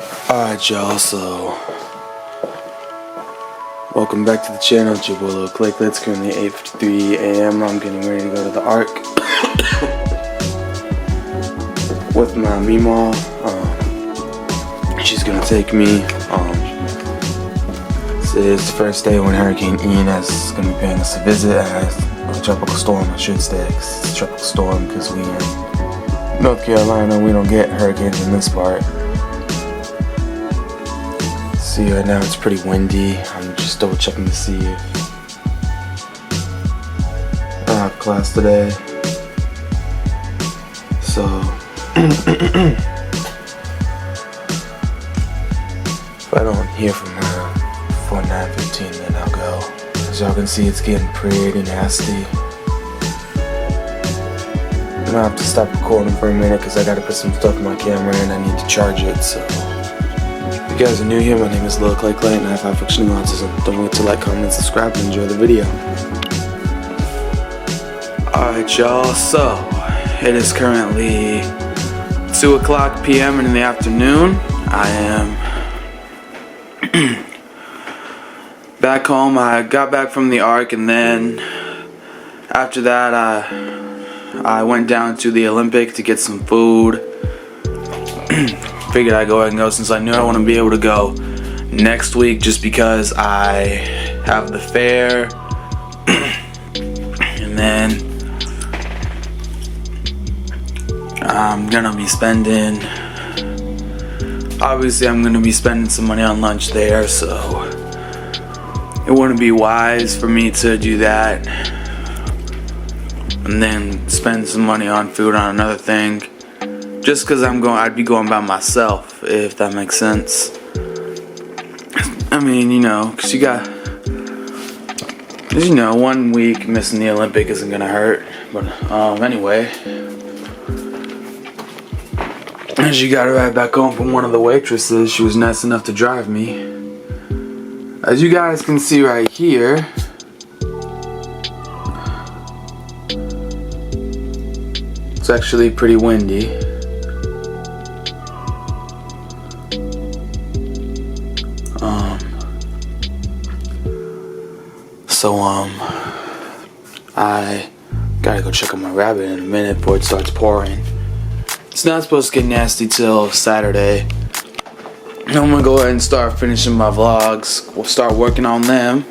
Alright y'all, so welcome back to the channel. It's your boy Lil Click. It's currently 8:53 a.m. I'm getting ready to go to the Ark with my Meemaw. She's gonna take me. This is the first day when Hurricane Ian is gonna be paying us a visit. A tropical storm, I should say. It's a tropical storm because we in North Carolina, we don't get hurricanes in this part. See, right now it's pretty windy. I'm just double checking to see if I have class today. So if I don't hear from her before 9:15, then I'll go. As y'all can see, it's getting pretty nasty. I'm gonna have to stop recording for a minute because I gotta put some stuff in my camera and I need to charge it. So if you guys are new here, my name is Lil Clay Clay and I have high functioning autism. Don't forget to like, comment, and subscribe and enjoy the video. Alright y'all, so it is currently 2:00 p.m. in the afternoon. I am back home. I got back from the Ark and then after that I went down to the Olympic to get some food. Figured I'd go ahead and go since I knew I want to be able to go next week just because I have the fair and then I'm gonna be spending, obviously I'm gonna be spending some money on lunch there, so it wouldn't be wise for me to do that and then spend some money on food on another thing. Just because I'd be going by myself, if that makes sense. I mean, you know, because you got, 1 week missing the Olympic isn't gonna hurt. But anyway, as you got to ride back home from one of the waitresses, she was nice enough to drive me. As you guys can see right here, it's actually pretty windy. So I gotta go check on my rabbit in a minute before it starts pouring. It's not supposed to get nasty till Saturday. I'm gonna go ahead and start finishing my vlogs. We'll start working on them.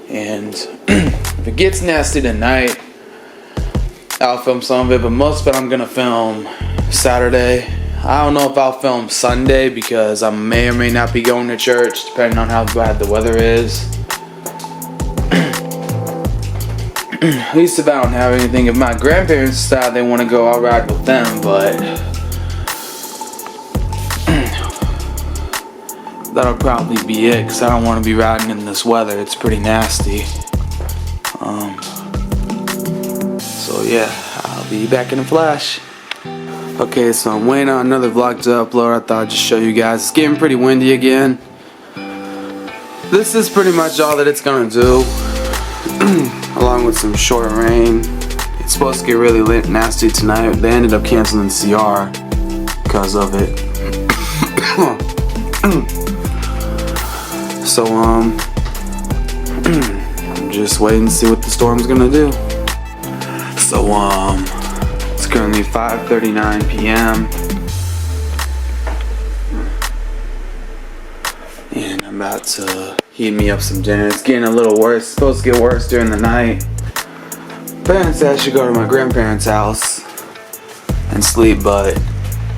And if it gets nasty tonight, I'll film some of it, but most of it I'm gonna film Saturday. I don't know if I'll film Sunday because I may or may not be going to church depending on how bad the weather is. At least if I don't have anything. If my grandparents decide they want to go, I'll ride with them, but that'll probably be it because I don't want to be riding in this weather. It's pretty nasty. So yeah, I'll be back in a flash. Okay, so I'm waiting on another vlog to upload. I thought I'd just show you guys. It's getting pretty windy again. This is pretty much all that it's gonna do. Along with some short rain. It's supposed to get really lit nasty tonight. They ended up canceling CR because of it. So I'm just waiting to see what the storm's gonna do. So it's currently 5:39 p.m. and I'm about to heat me up some dinner. It's getting a little worse. It's supposed to get worse during the night. Parents said I should go to my grandparents' house and sleep, but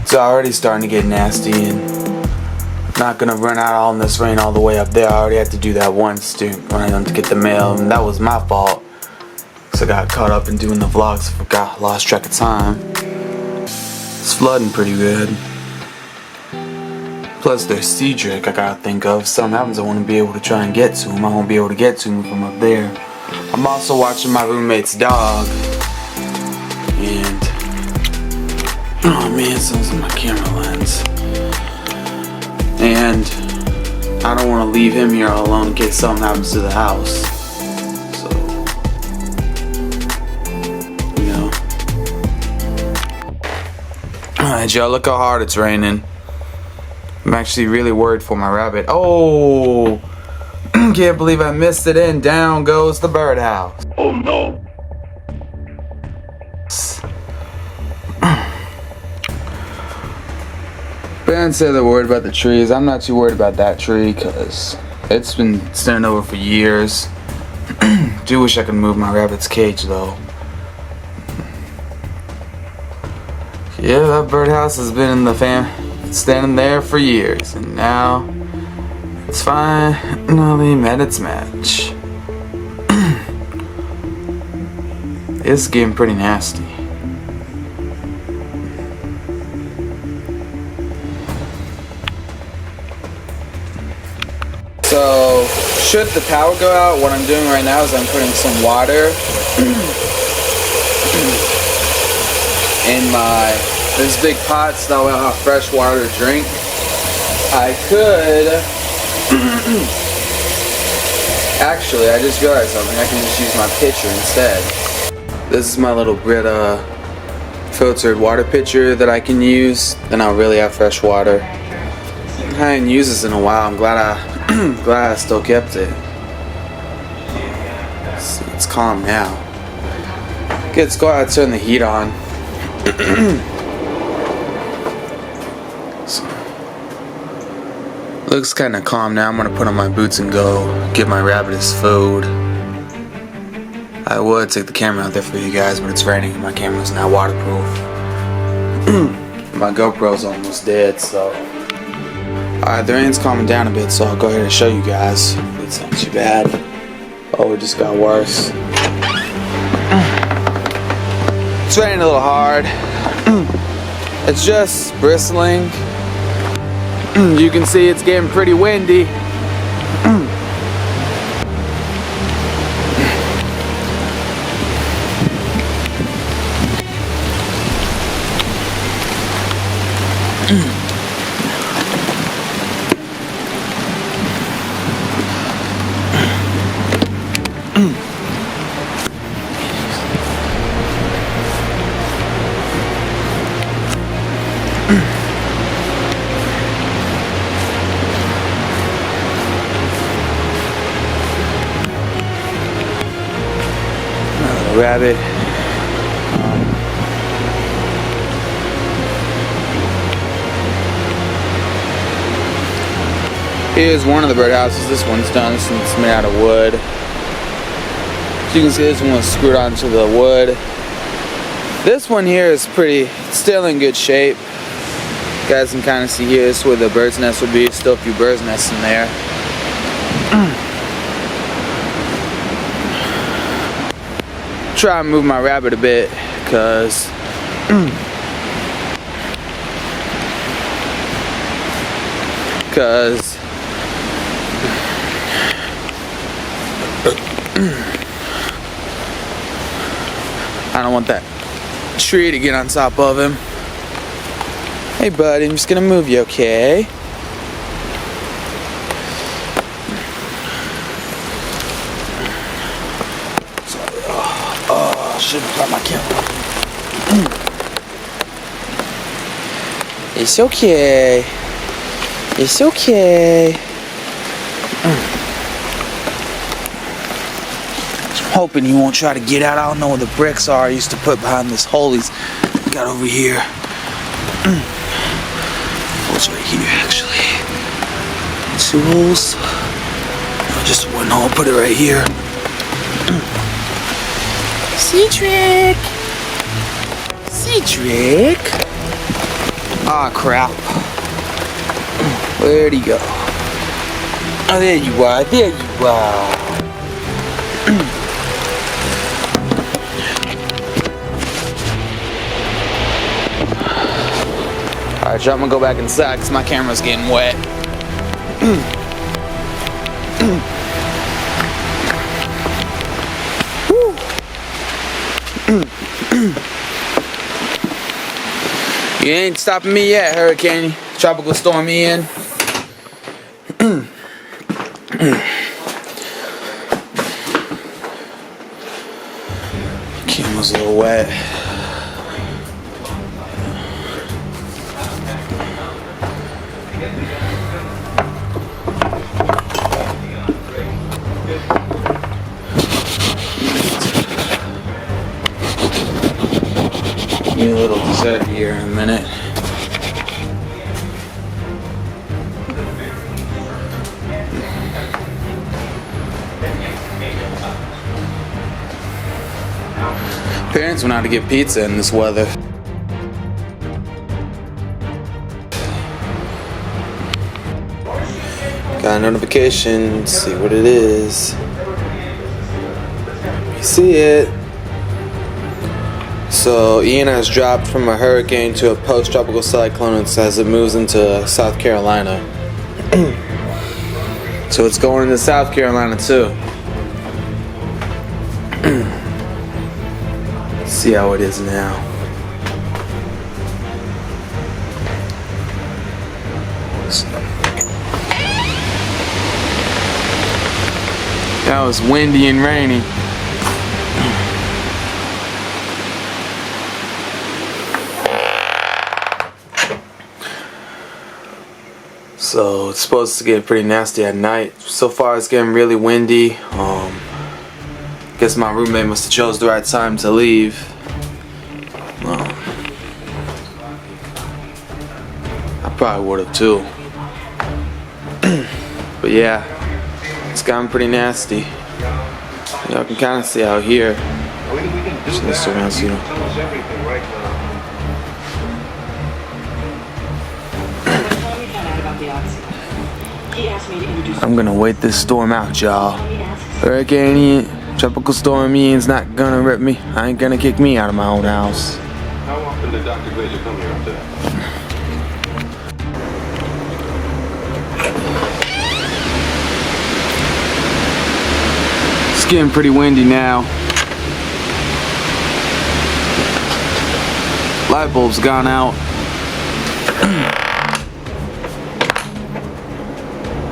it's already starting to get nasty and I'm not gonna run out all in this rain all the way up there. I already had to do that once to run to get the mail, and that was my fault. So I got caught up in doing the vlogs. I lost track of time. It's flooding pretty good. Plus there's Cedric I gotta think of. If something happens, I wanna be able to try and get to him. I won't be able to get to him from up there. I'm also watching my roommate's dog. And oh man, someone's in my camera lens. And I don't wanna leave him here all alone in case something happens to the house. So, you know. Alright y'all, look how hard it's raining. I'm actually really worried for my rabbit. Oh! Can't believe I missed it, and down goes the birdhouse. Oh no! Ben said they're worried about the trees. I'm not too worried about that tree because it's been standing over for years. Do wish I could move my rabbit's cage though. Yeah, that birdhouse has been in the standing there for years, and now it's finally met its match. It's getting pretty nasty. So, should the power go out, what I'm doing right now is I'm putting some water in this big pot so that I'll have fresh water to drink. I could actually, I just realized something. I can just use my pitcher instead. This is my little Brita filtered water pitcher that I can use. Then I'll really have fresh water. I haven't used this in a while. I'm glad I still kept it. It's calm now. Okay, let's go out and turn the heat on. So, looks kind of calm now. I'm gonna put on my boots and go give my rabbit his food. I would take the camera out there for you guys, but it's raining and my camera's now waterproof. My GoPro's almost dead, so. Alright, the rain's calming down a bit, so I'll go ahead and show you guys. It's not too bad. Oh, it just got worse. It's raining a little hard. It's just bristling. You can see it's getting pretty windy. Rabbit. Here's one of the birdhouses. This one's done. This one's made out of wood. So you can see this one was screwed onto the wood. This one here is still in good shape. You guys can kind of see here. This is where the bird's nest would be. Still a few bird's nests in there. Try and move my rabbit a bit because I don't want that tree to get on top of him. Hey buddy, I'm just gonna move you, okay? Should have got my camera. It's okay. It's okay. I'm hoping he won't try to get out. I don't know where the bricks are I used to put behind this hole he's got over here. Hole's right here, actually. 2 holes. No, just 1 hole. Put it right here. Cedric! Cedric! Ah, crap. Where'd he go? Oh, there you are. There you are. Alright, y'all, I'm gonna go back inside because my camera's getting wet. You ain't stopping me yet, Hurricane. Tropical Storm Ian. Camera's a little wet. Give me a little dessert here in a minute. Parents went out to get pizza in this weather. Got a notification. Let's see what it is. You see it. So Ian has dropped from a hurricane to a post-tropical cyclone as it moves into South Carolina. So it's going into South Carolina too. See how it is now. That was windy and rainy. So it's supposed to get pretty nasty at night. So far it's getting really windy. Guess my roommate must have chose the right time to leave. I probably would have too. But yeah, it's gotten pretty nasty. Y'all can kind of see out here. Just list around, so you know. I'm gonna wait this storm out, y'all. Hurricane Ian, tropical storm Ian's not gonna rip me. I ain't gonna kick me out of my own house. How often did Dr. Glazer come here after that? It's getting pretty windy now. Light bulb's gone out.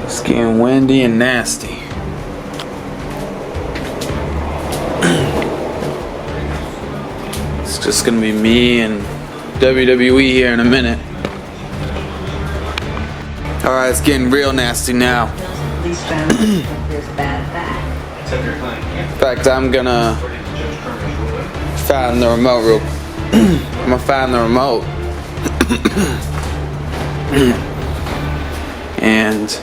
It's getting windy and nasty. It's just gonna be me and WWE here in a minute. Alright, it's getting real nasty now. In fact, I'm gonna find the remote real quick. I'm gonna find the remote. And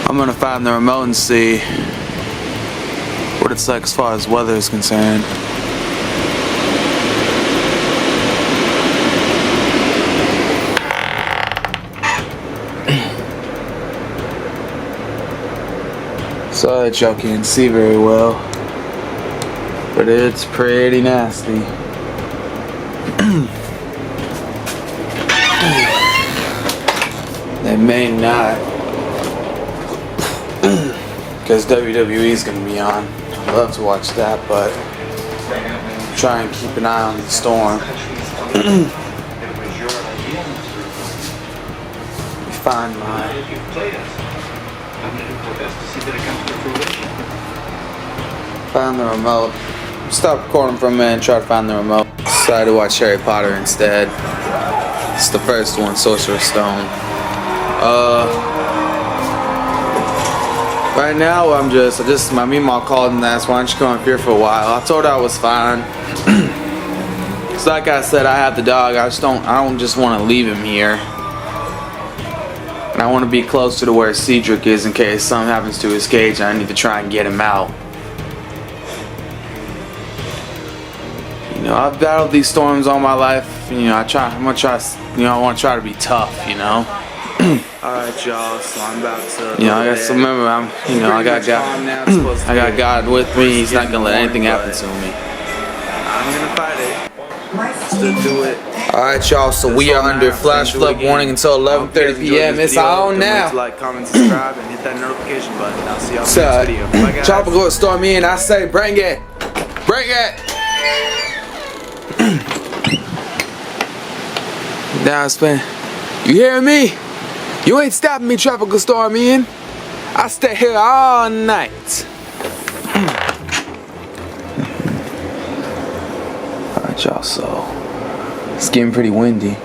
I'm gonna find the remote and see what it's like as far as weather is concerned. Sorry that y'all can't see very well, but it's pretty nasty. They may not, because WWE is going to be on. I'd love to watch that, but try and keep an eye on the storm. Find the remote. Stop recording for a minute and try to find the remote. Decided to watch Harry Potter instead. It's the first one, Sorcerer's Stone. Right now my meemaw called and asked, why don't you come up here for a while? I told her I was fine. So like I said, I have the dog. I don't just want to leave him here. And I want to be closer to where Cedric is in case something happens to his cage and I need to try and get him out. You know, I've battled these storms all my life. You know, I want to try to be tough, you know. Alright, y'all, so I'm about to. You know, I guess remember, I got God with me. He's not gonna let anything happen to me. I'm gonna fight it. Still do it. Alright, y'all, so we are under flash flood warning until 11:30 p.m. It's on now. Like, comment, subscribe, and hit that notification button. I'll see y'all in the next video. Bye, guys. Tropical storm me and I say, bring it. Bring it. Now it's been. You hearing me? You ain't stopping me, Tropical Storm Ian. I stay here all night. Alright, y'all, so it's getting pretty windy.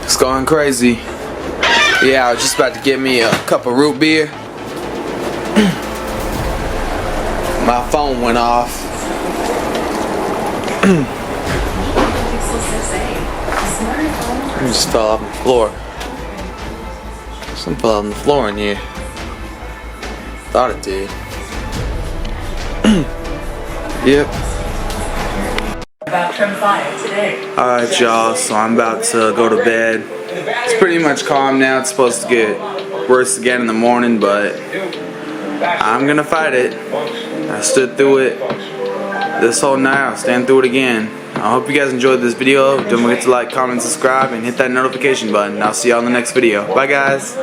It's going crazy. Yeah, I was just about to get me a cup of root beer. My phone went off. I just fell off the floor. Something fell on the floor in here. Thought it did. Yep. About Trim Fire today. Alright, y'all, so I'm about to go to bed. It's pretty much calm now. It's supposed to get worse again in the morning, but I'm gonna fight it. I stood through it this whole night. I'll stand through it again. I hope you guys enjoyed this video. Don't forget to like, comment, subscribe, and hit that notification button. I'll see y'all in the next video. Bye, guys.